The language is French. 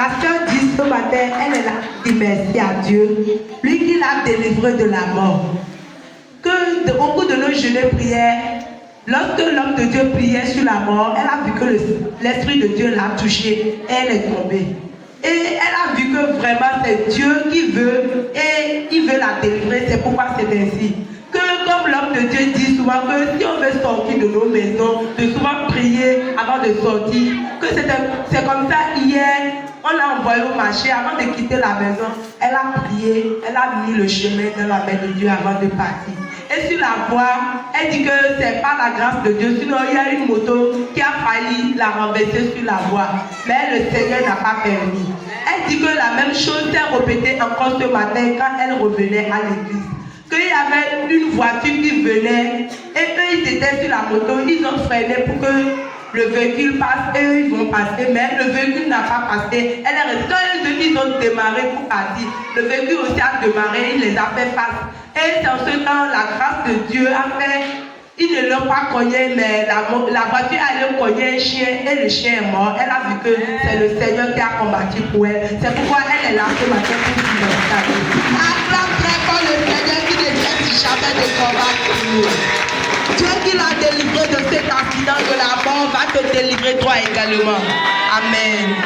La sœur dit ce matin, elle est là, dit merci à Dieu, lui qui l'a délivré de la mort. Que au cours de nos jeûnes prières, lorsque l'homme de Dieu priait sur la mort, elle a vu que l'Esprit de Dieu l'a touchée et elle est tombée. Et elle a vu que vraiment c'est Dieu qui veut et il veut la délivrer, c'est pourquoi c'est ainsi. Que comme l'homme de Dieu dit souvent que si on veut sortir de nos maisons, de souvent prier avant de sortir, que c'est comme ça hier, on l'a envoyé au marché avant de quitter la maison, elle a prié, elle a mis le chemin dans la main de Dieu avant de partir. Et sur la voie, elle dit que c'est pas la grâce de Dieu, sinon il y a une moto qui a failli la renverser sur la voie. Mais le Seigneur n'a pas permis. Elle dit que la même chose s'est répétée encore ce matin quand elle revenait à l'église. Qu'il y avait une voiture qui venait et eux ils étaient sur la moto, ils ont freiné pour que le véhicule passe et eux ils vont passer, mais le véhicule n'a pas passé. Elle est restée, quand ils ont démarré pour partir, le véhicule aussi a démarré, il les a fait face. Et dans ce temps, la grâce de Dieu a fait, ils ne l'ont pas cogné, mais la voiture allait cogner un chien et le chien est mort. Elle a vu que c'est le Seigneur qui a combattu pour elle. C'est pourquoi elle est là ce matin pour dire ça. Acclame très fort le Seigneur qui ne laisse jamais de combattre pour nous. Dieu qui l'a délivré de cet accident de la mort va te délivrer toi également. Amen.